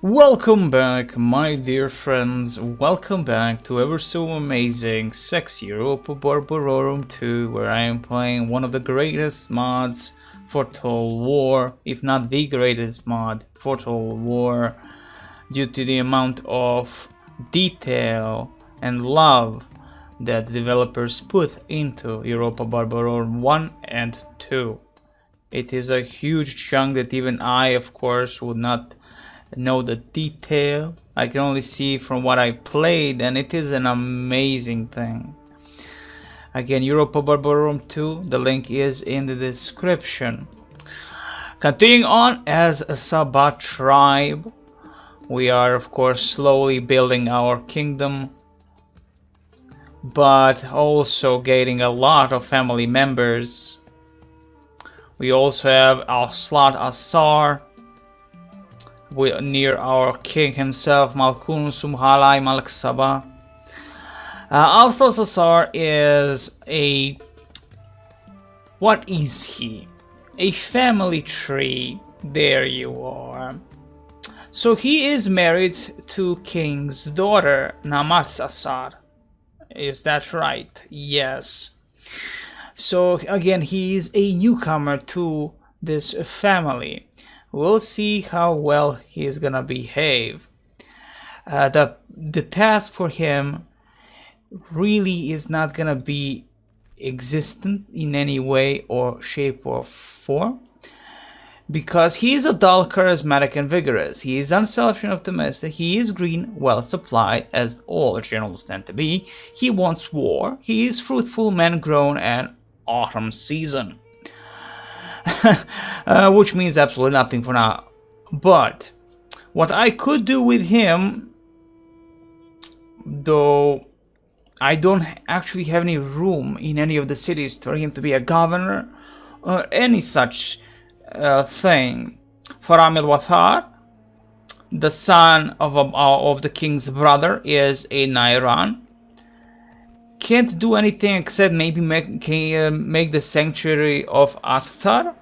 Welcome back, my dear friends. Welcome back to ever so amazing, sexy Europa Barbarorum 2, where I am playing one of the greatest mods for Total War, if not the greatest mod for Total War, due to the amount of detail and love that developers put into Europa Barbarorum 1 and 2. It is a huge chunk that even I, of course, would not know the detail. I can only see from what I played, and it is an amazing thing. Again, Europa Barbarorum 2, the link is in the description. Continuing on as a Sabah tribe, we are of course slowly building our kingdom, but also gaining a lot of family members. We also have Asar near our king himself, Malkun Sumhalai Malk Sabah. Asar is a... what is he? A family tree. There you are. So he is married to king's daughter, Namat Asar. Is that right? Yes. So again, he is a newcomer to this family. We'll see how well he is gonna behave. The task for him really is not gonna be existent in any way or shape or form, because he is adult, charismatic, and vigorous. He is unselfish and optimistic. He is green, well supplied, as all generals tend to be. He wants war. He is fruitful, man grown, and autumn season. Which means absolutely nothing for now. But what I could do with him, though I don't actually have any room in any of the cities for him to be a governor or any such thing. Faram el-Wathar, the son of the king's brother, is a Nairan. Can't do anything except maybe make the sanctuary of Athtar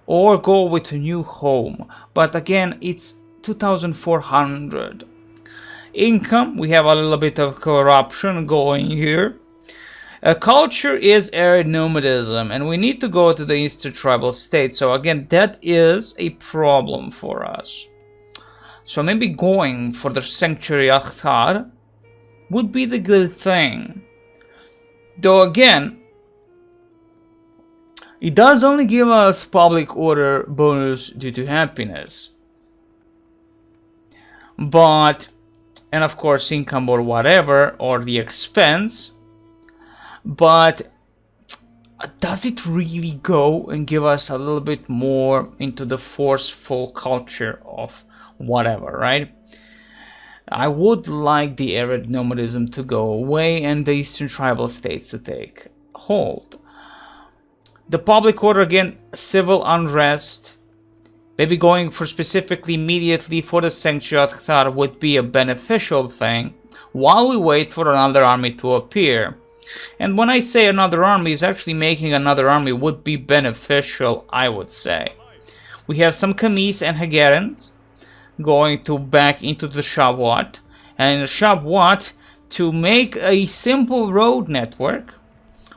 or go with a new home, but again it's 2,400. Income, we have a little bit of corruption going here. Culture is arid nomadism, and we need to go to the eastern tribal state, so again that is a problem for us. So maybe going for the sanctuary Athtar would be the good thing. Though again, it does only give us public order bonus due to happiness. But, and of course income or whatever, or the expense. But does it really go and give us a little bit more into the forceful culture of whatever, right? I would like the arid nomadism to go away and the eastern tribal states to take hold. The public order, again, civil unrest. Maybe going for specifically immediately for the sanctuary of Athtar would be a beneficial thing while we wait for another army to appear. And when I say another army, is actually making another army would be beneficial, I would say. We have some Kamis and Hagarians going to back into the Shabwat, and in the Shabwat, to make a simple road network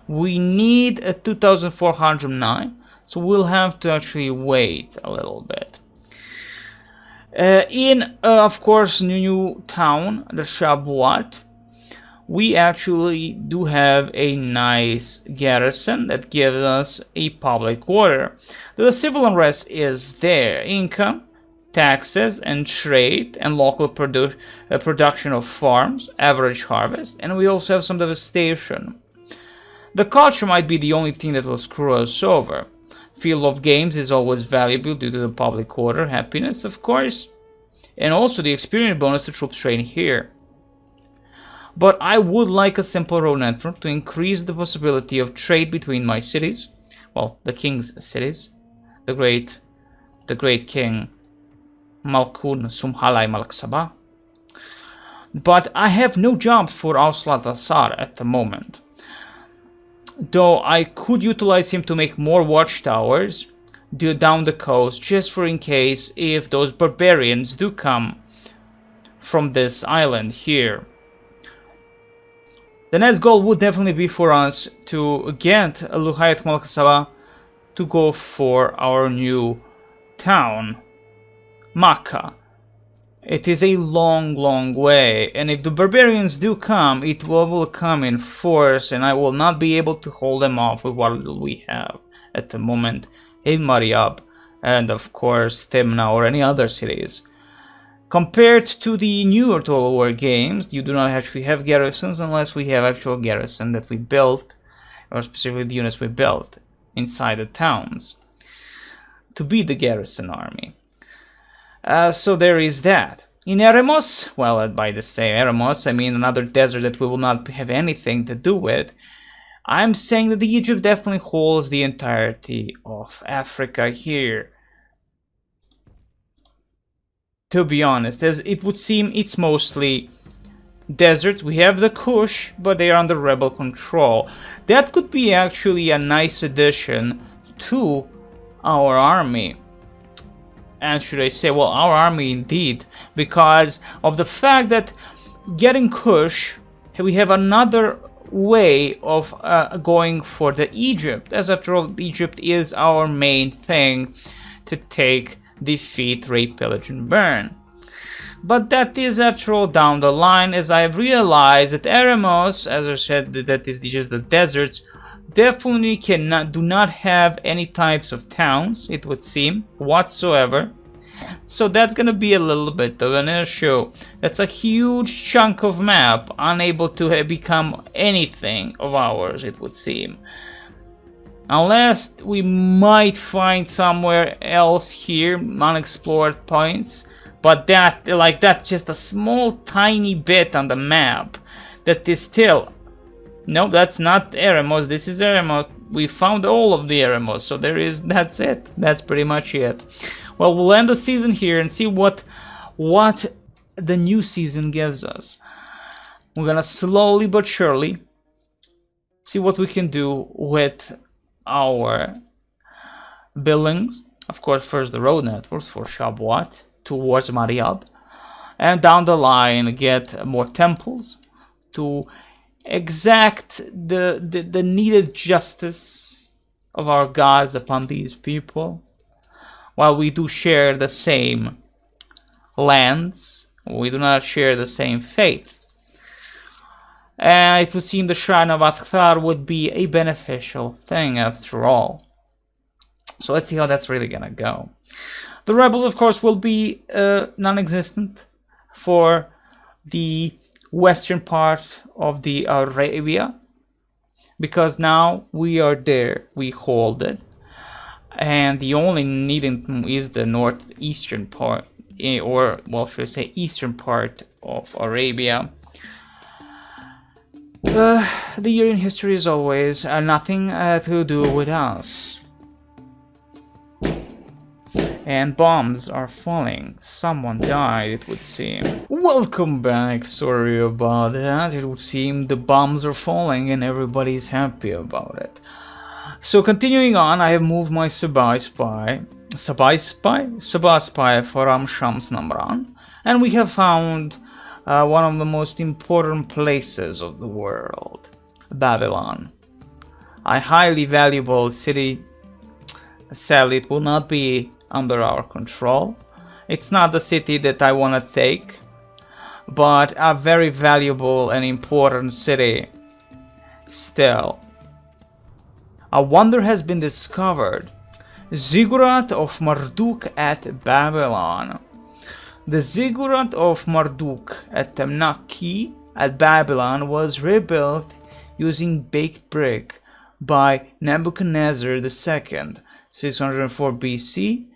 we need a 2,409, so we'll have to actually wait a little bit. Of course, new town, the Shabwat, we actually do have a nice garrison that gives us a public order. The civil unrest is there. Income, taxes and trade and local production of farms, average harvest, and we also have some devastation. The culture might be the only thing that will screw us over. Field of games is always valuable due to the public order, happiness of course, and also the experience bonus to troops trained here. But I would like a simple road network to increase the possibility of trade between my cities, well, the king's cities, the great king Malkun Sumhalai Malk Sabah. But I have no jobs for Asar at the moment. Though I could utilize him to make more watchtowers, down the coast, just for in case if those barbarians do come from this island here. The next goal would definitely be for us to get Luhayat Malka Saba to go for our new town, Makkah. It is a long way, and if the barbarians do come, it will come in force, and I will not be able to hold them off with what little we have at the moment in Mariab, and of course Timna or any other cities. Compared to the newer Total War games, you do not actually have garrisons unless we have actual garrison that we built, or specifically the units we built inside the towns to be the garrison army. So there is that. In Eremos, well, by the same Eremos, I mean another desert that we will not have anything to do with. I'm saying that Egypt definitely holds the entirety of Africa here. To be honest, as it would seem, it's mostly desert. We have the Kush, but they are under rebel control. That could be actually a nice addition to our army. And should I say, well, our army indeed, because of the fact that getting Kush, we have another way of going for the Egypt, as after all, Egypt is our main thing to take, defeat, rape, pillage, and burn. But that is after all down the line, as I have realized that Eremos, as I said, that is just the deserts, definitely do not have any types of towns, it would seem, whatsoever. So that's gonna be a little bit of an issue. That's a huge chunk of map, unable to become anything of ours, it would seem. Unless we might find somewhere else here unexplored points, but that's just a small tiny bit on the map that is still. No, that's not Eremos. This is Eremos. We found all of the Eremos, so that's it. That's pretty much it. Well, we'll end the season here and see what the new season gives us. We're gonna slowly but surely see what we can do with our buildings. Of course, first the road networks for Shabwat towards Mariab, and down the line get more temples to exact the needed justice of our gods upon these people. While we do share the same lands, we do not share the same faith. And it would seem the Shrine of Ahhh would be a beneficial thing after all. So let's see how that's really gonna go. The rebels, of course, will be non-existent for the western part of the Arabia, because now we are there, we hold it, and the only needing is the northeastern part, or well, should I say eastern part of Arabia. The year in history is always nothing to do with us. And bombs are falling. Someone died, it would seem. Welcome back. Sorry about that. It would seem the bombs are falling and everybody's happy about it. So continuing on, I have moved my Sabah spy from Shams Namran, and we have found one of the most important places of the world, Babylon. A highly valuable city. Sadly, it will not be under our control. It's not the city that I want to take, but a very valuable and important city still. A wonder has been discovered. Ziggurat of Marduk at Babylon. The Ziggurat of Marduk at Temnaki at Babylon was rebuilt using baked brick by Nebuchadnezzar II, 604 BC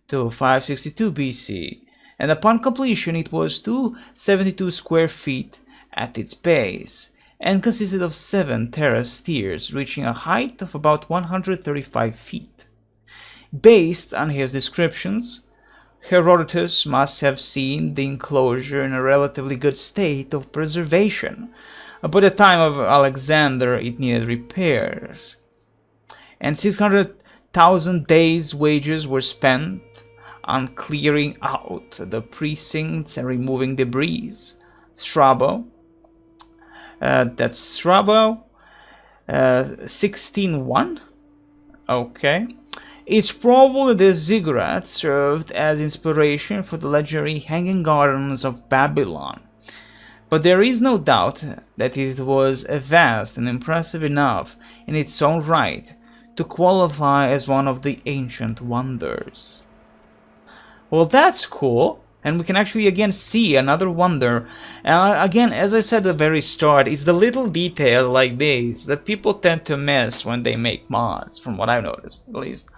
to 562 BC, and upon completion it was 272 square feet at its base, and consisted of 7 terrace tiers reaching a height of about 135 feet. Based on his descriptions, Herodotus must have seen the enclosure in a relatively good state of preservation. By the time of Alexander it needed repairs, and 600 1,000 days' wages were spent on clearing out the precincts and removing debris. Strabo, that's Strabo, 16.1, okay. It's probably the ziggurat served as inspiration for the legendary Hanging Gardens of Babylon. But there is no doubt that it was vast and impressive enough in its own right to qualify as one of the ancient wonders. Well, that's cool, and we can actually again see another wonder. Again, as I said at the very start, it's the little details like these that people tend to miss when they make mods, from what I've noticed, at least.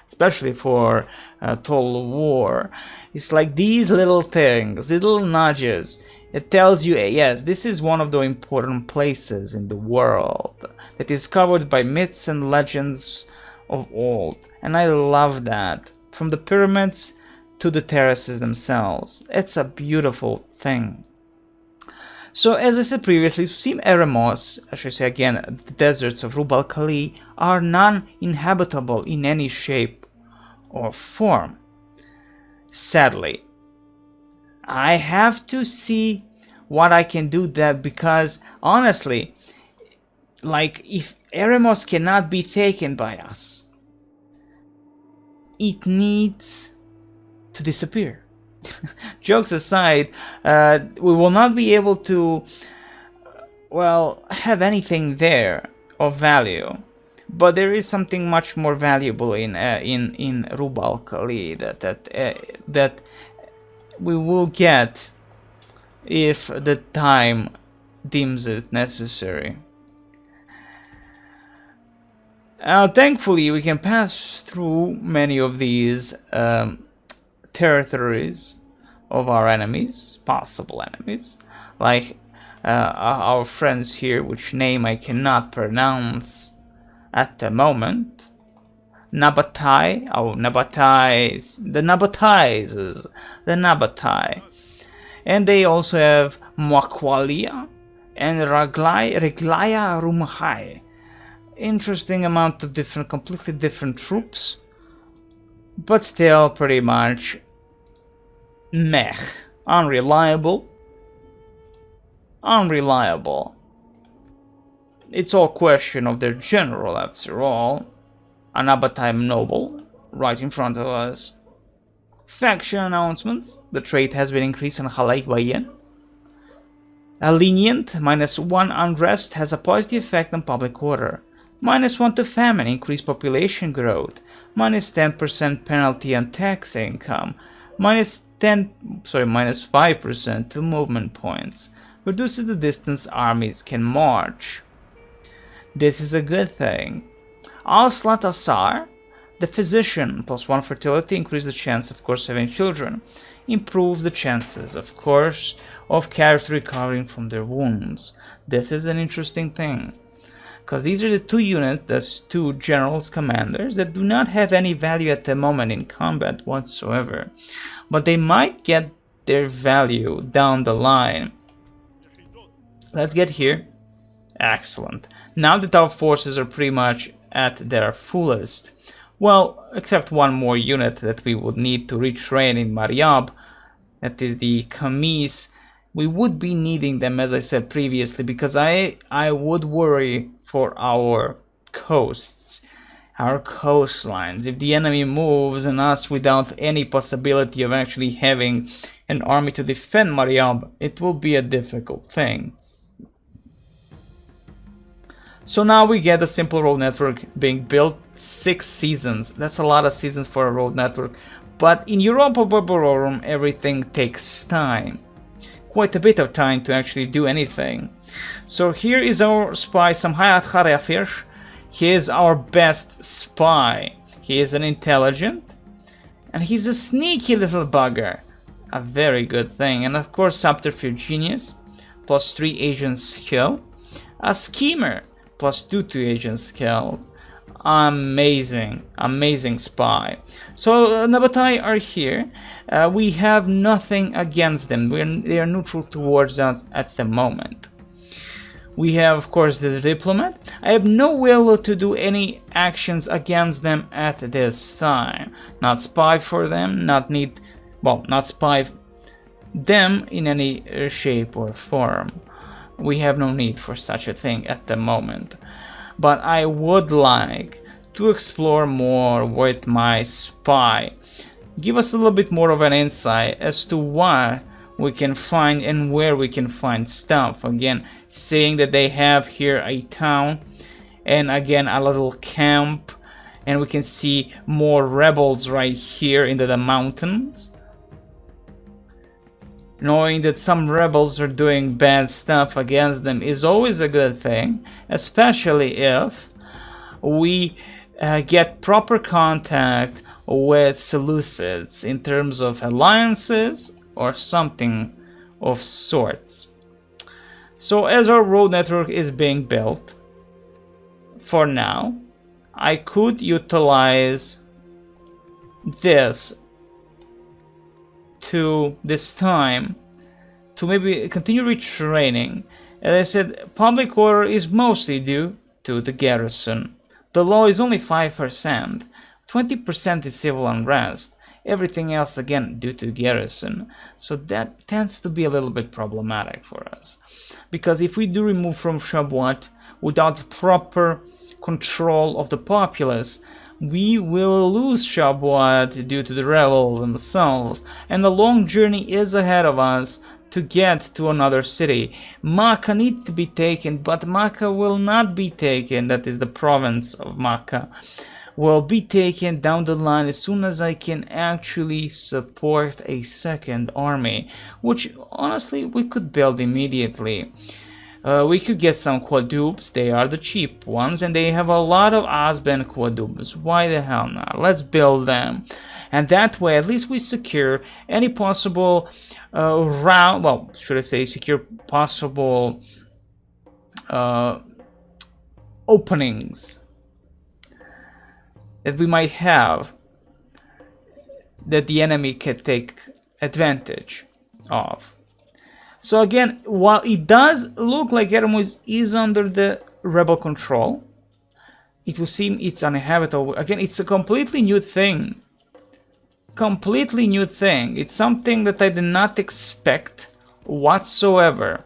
Especially for Total War. It's like these little things, little nudges. It tells you, yes, this is one of the important places in the world that is covered by myths and legends of old. And I love that. From the pyramids to the terraces themselves. It's a beautiful thing. So, as I said previously, Sim Eremos, I should say again, the deserts of Rub al-Khali are non-inhabitable in any shape or form. Sadly. I have to see what I can do that, because honestly, like, if Eremos cannot be taken by us, it needs to disappear. Jokes aside, we will not be able to, well, have anything there of value. But there is something much more valuable in Rub al-Khali that we will get if the time deems it necessary. Thankfully, we can pass through many of these territories of our enemies, possible enemies, like our friends here, which name I cannot pronounce at the moment. Nabatai, the Nabatai. And they also have Muakwalia and Reglaya Rumhai. Interesting amount of completely different troops, but still pretty much meh. Unreliable. It's all question of their general, after all. An Nabatai noble, right in front of us. Faction announcements. The trade has been increased on Halai Bayen. A lenient -1 unrest has a positive effect on public order. -1 to famine, increased population growth. -10% penalty on tax income. -5% to movement points. Reduces the distance armies can march. This is a good thing. Al-Slat Asar, the physician, +1 fertility, increase the chance, of course, having children. Improves the chances, of course, of character recovering from their wounds. This is an interesting thing, because these are the two units, that's two generals, commanders, that do not have any value at the moment in combat whatsoever. But they might get their value down the line. Let's get here. Excellent. Now that our forces are pretty much at their fullest, well, except one more unit that we would need to retrain in Mariab, that is the Kamis. We would be needing them, as I said previously, because I would worry for our coasts, our coastlines. If the enemy moves and us without any possibility of actually having an army to defend Mariab, it will be a difficult thing. So now we get a simple road network being built, 6 seasons. That's a lot of seasons for a road network. But in Europa Barbarorum, everything takes time. Quite a bit of time to actually do anything. So here is our spy, Samhayat Khareafirsh. He is our best spy. He is an intelligent, and he's a sneaky little bugger. A very good thing. And of course, subterfuge genius, +3 agent skill. A schemer, +2 to agent skill. Amazing, amazing spy. So Nabatai are here. We have nothing against them. They are neutral towards us at the moment. We have, of course, the diplomat. I have no will to do any actions against them at this time. Not spy for them, not need, well, not spy them in any shape or form. We have no need for such a thing at the moment. But I would like to explore more with my spy. Give us a little bit more of an insight as to what we can find and where we can find stuff. Again, saying that they have here a town and again a little camp, and we can see more rebels right here into the mountains. Knowing that some rebels are doing bad stuff against them is always a good thing, especially if we get proper contact with Seleucids in terms of alliances or something of sorts. So as our road network is being built, for now, I could utilize this time to maybe continue retraining. As I said, public order is mostly due to the garrison. The law is only 5%, 20% is civil unrest. Everything else again due to garrison, so that tends to be a little bit problematic for us, because if we do remove from see.What without proper control of the populace, we will lose see.What due to the rebels themselves, and a long journey is ahead of us to get to another city. Makkah needs to be taken, but Makkah will not be taken. That is the province of Makkah. Will be taken down the line as soon as I can actually support a second army, which honestly we could build immediately. We could get some quadrupes, they are the cheap ones, and they have a lot of Osban quadrupes. Why the hell not? Let's build them. And that way at least we secure any possible secure possible openings that we might have that the enemy can take advantage of. So again, while it does look like Ermuz is under the rebel control, it will seem it's uninhabitable. Again, it's a completely new thing. Completely new thing. It's something that I did not expect whatsoever.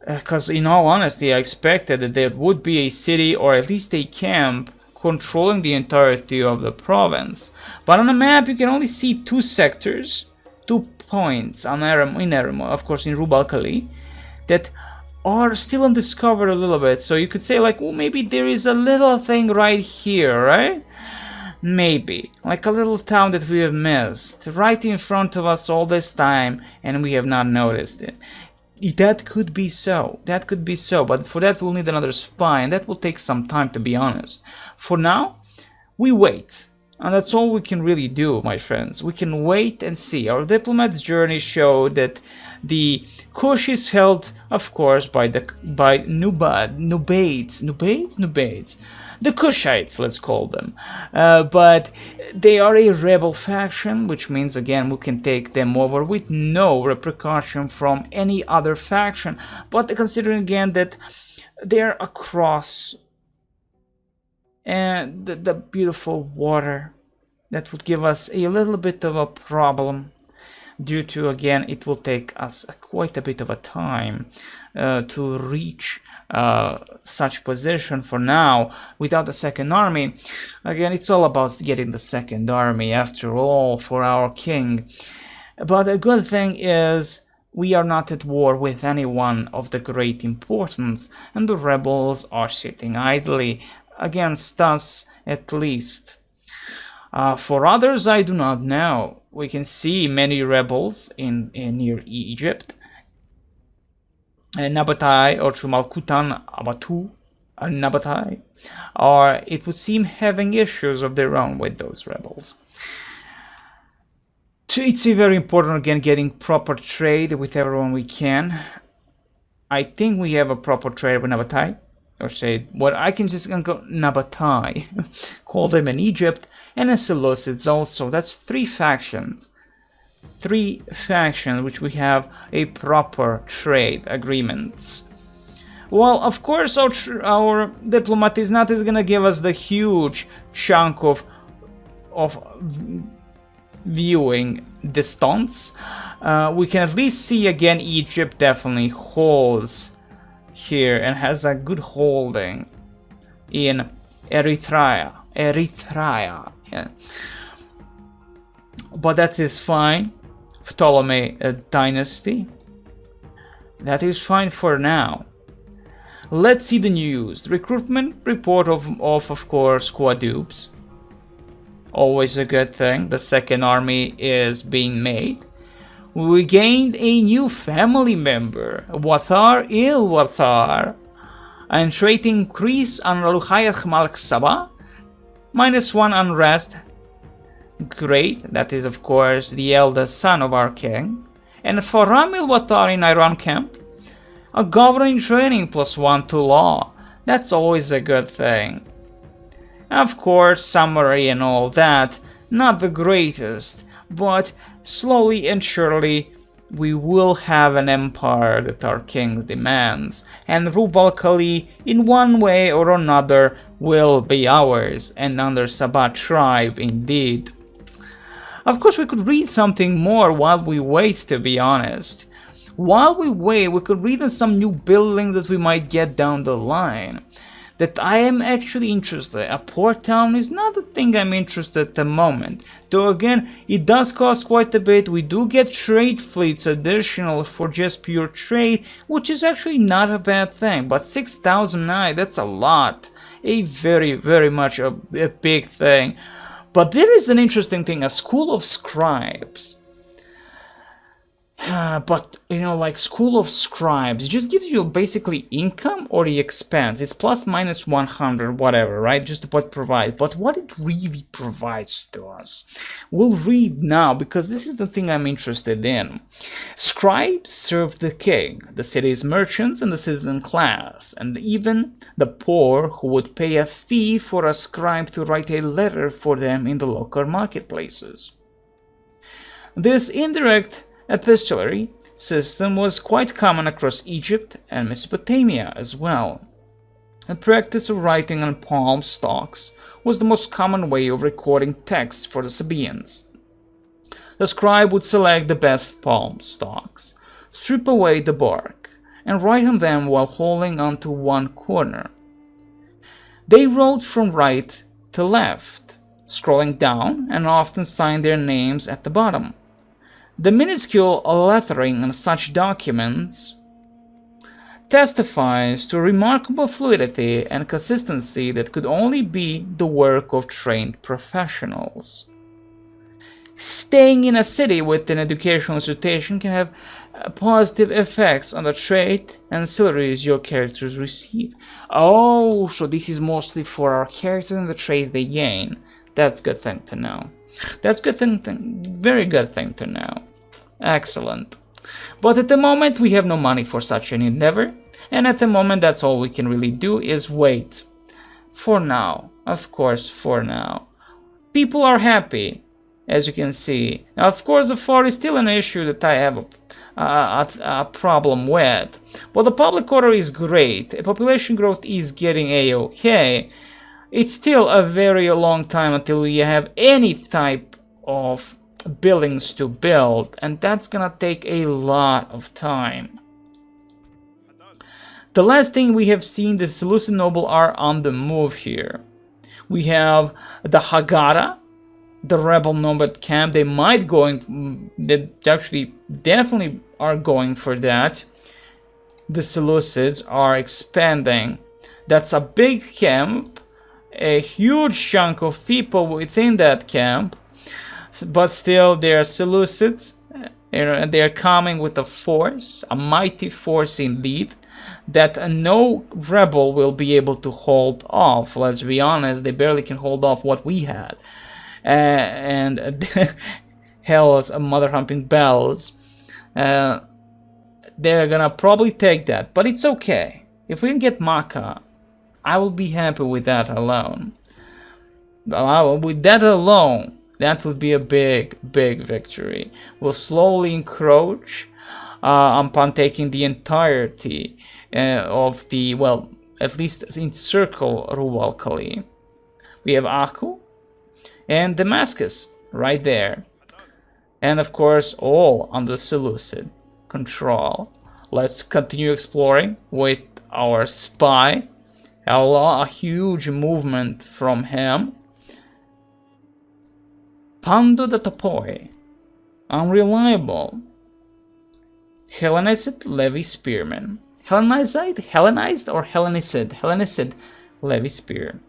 Because in all honesty, I expected that there would be a city or at least a camp controlling the entirety of the province. But on the map you can only see 2 sectors, 2 points in Eremo, of course in Rub al-Khali, that are still undiscovered a little bit. So you could say like, well, maybe there is a little thing right here, right? Maybe, like a little town that we have missed, right in front of us all this time, and we have not noticed it. That could be so, but for that we'll need another spy, and that will take some time, to be honest. For now, we wait, and that's all we can really do, my friends. We can wait and see. Our diplomat's journey showed that the Kush is held, of course, by Nubides, the Kushites, let's call them, but they are a rebel faction, which means again we can take them over with no repercussion from any other faction. But considering again that they're across and the beautiful water, that would give us a little bit of a problem, due to again it will take us quite a bit of a time to reach such position. For now, without the second army, again it's all about getting the second army after all for our king. But a good thing is we are not at war with anyone of the great importance, and the rebels are sitting idly against us, at least. For others I do not know. We can see many rebels in near Egypt, Nabatai or Chumalkutan Abatu and Nabatai, or it would seem having issues of their own with those rebels. It's very important again getting proper trade with everyone we can. I think we have a proper trade with Nabatai, or say what I can just go Nabatai, call them in Egypt, and in Seleucids also. That's 3 factions. 3 factions which we have a proper trade agreements. Well, of course, our diplomat is not gonna give us the huge chunk of viewing distance. We can at least see again Egypt definitely holds here and has a good holding in Eritrea. Yeah. But that is fine. Ptolemy dynasty. That is fine for now. Let's see the news. The recruitment report of course, quadrupes. Always a good thing. The second army is being made. We gained a new family member, Wathar il-Wathar, and trait increase on Raluhayat Malk Saba, -1 unrest. Great, that is of course the eldest son of our king. And for Ramil Wathar in Iran camp, a governing training +1 to law. That's always a good thing. Of course, summary and all that, not the greatest, but slowly and surely we will have an empire that our king demands, and Rub al-Khali in one way or another will be ours, and under Sabah tribe indeed. Of course, we could read something more while we wait, to be honest. While we wait, we could read on some new buildings that we might get down the line. That I am actually interested. A port town is not the thing I'm interested at the moment. Though again, it does cost quite a bit. We do get trade fleets additional for just pure trade, which is actually not a bad thing. But 6,000 that's a lot. A very much a big thing. But there is an interesting thing, a school of scribes. But, you know, like school of scribes, it just gives you basically income or the expense. It's ±100, whatever, right? Just what provide. But what it really provides to us, we'll read now, because this is the thing I'm interested in. Scribes serve the king, the city's merchants, and the citizen class, and even the poor who would pay a fee for a scribe to write a letter for them in the local marketplaces. This indirect epistolary system was quite common across Egypt and Mesopotamia as well. The practice of writing on palm stalks was the most common way of recording texts for the Sabaeans. The scribe would select the best palm stalks, strip away the bark, and write on them while holding onto one corner. They wrote from right to left, scrolling down, and often signed their names at the bottom. The minuscule lettering on such documents testifies to remarkable fluidity and consistency that could only be the work of trained professionals. Staying in a city with an educational institution can have positive effects on the trade and salaries your characters receive. Oh, so this is mostly for our characters and the trade they gain. That's a good thing to know. That's good thing, very good thing to know. Excellent. But at the moment we have no money for such an endeavor, and at the moment that's all we can really do is wait. For now, of course, for now. People are happy, as you can see. Now, of course, the far is still an issue that I have a problem with, but the public order is great. Population growth is getting a-okay. It's still a very long time until we have any type of buildings to build, and that's gonna take a lot of time. The last thing we have seen, the Seleucid noble are on the move here. We have the Hagara, the rebel nomad camp. They might they actually definitely are going for that. The Seleucids are expanding. That's a big camp, a huge chunk of people within that camp, but still they are Seleucids, and they are coming with a force, a mighty force indeed, that no rebel will be able to hold off. Let's be honest, they barely can hold off what we had. And hell's mother humping bells. They're gonna probably take that, but it's okay. If we can get Makkah, I will be happy with that alone. With that alone, that would be a big victory. We'll slowly encroach upon taking the entirety of the, well, at least in circle Ruvalcali. We have Ahhh and Damascus right there. And of course, all under Seleucid control. Let's continue exploring with our spy. A huge movement from him. Pando da Topoi. Unreliable. Hellenicid Levy Spearman. Hellenized or Hellenicid? Hellenicid Levy Spear.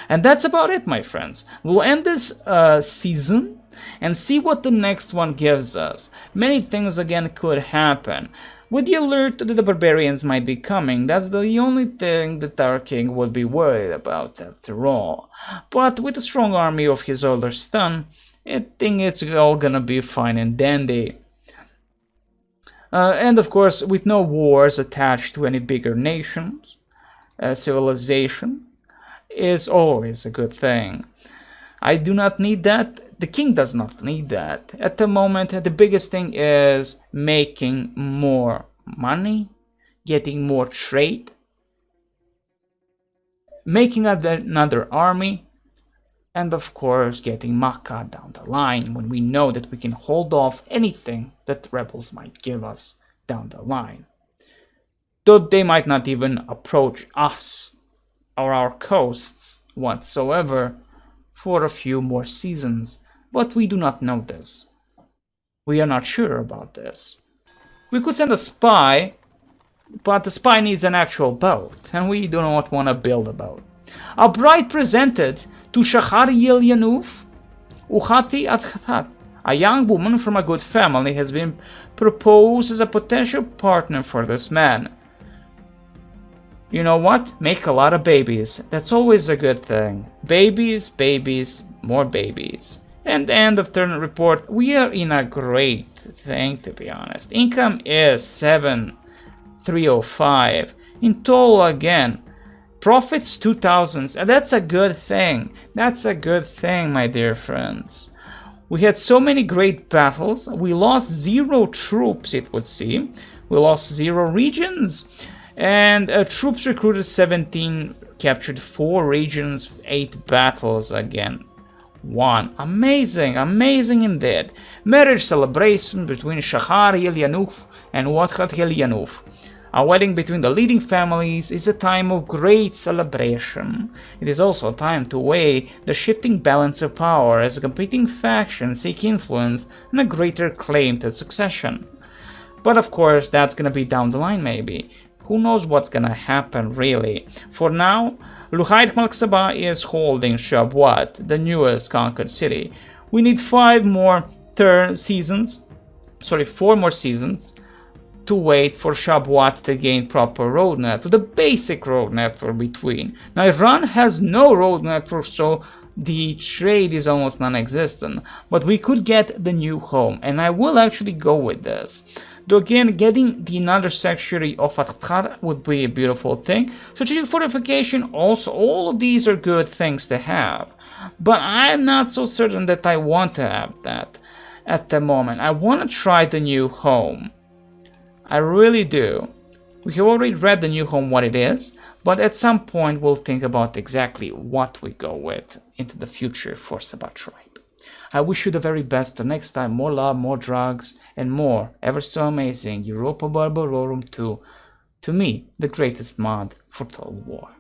And that's about it, my friends. We'll end this season and see what the next one gives us. Many things again could happen. With the alert that the barbarians might be coming, that's the only thing that our king would be worried about after all. But with a strong army of his older son, I think it's all gonna be fine and dandy. And of course, with no wars attached to any bigger nations, civilization is always a good thing. I do not need that. The king does not need that. At the moment, the biggest thing is making more money, getting more trade, making another army, and of course getting Makkah down the line when we know that we can hold off anything that the rebels might give us down the line. Though they might not even approach us or our coasts whatsoever for a few more seasons. But we do not know this. We are not sure about this. We could send a spy, but the spy needs an actual boat, and we do not want to build a boat. A bride presented to Shachar Yelyanuf Uhati Atchatat. A young woman from a good family has been proposed as a potential partner for this man. You know what? Make a lot of babies. That's always a good thing. Babies, babies, more babies. And end of turn report, we are in a great thing, to be honest. Income is 7,305. In total again, profits 2,000. And that's a good thing. That's a good thing, my dear friends. We had so many great battles. We lost 0 troops, it would seem. We lost 0 regions. And troops recruited 17, captured 4 regions, 8 battles again. 1. Amazing, amazing indeed. Marriage celebration between Shachar Yelyanuf and Watchat Yelyanuf. A wedding between the leading families is a time of great celebration. It is also a time to weigh the shifting balance of power as competing factions seek influence and a greater claim to succession. But of course, that's gonna be down the line maybe. Who knows what's gonna happen really. For now, Luhaid Malksaba is holding see.What, the newest conquered city. We need 4 more seasons to wait for see.What to gain proper road network, the basic road network between. Now Iran has no road network, so the trade is almost non-existent, but we could get the new home, and I will actually go with this. Though again, getting the another sanctuary of Ahhh would be a beautiful thing. Strategic fortification also, all of these are good things to have. But I'm not so certain that I want to have that at the moment. I want to try the new home. I really do. We have already read the new home what it is, but at some point we'll think about exactly what we go with into the future for Sabah tribe. I wish you the very best. The next time, more love, more drugs, and more ever so amazing Europa Barbarorum 2. To me, the greatest mod for Total War.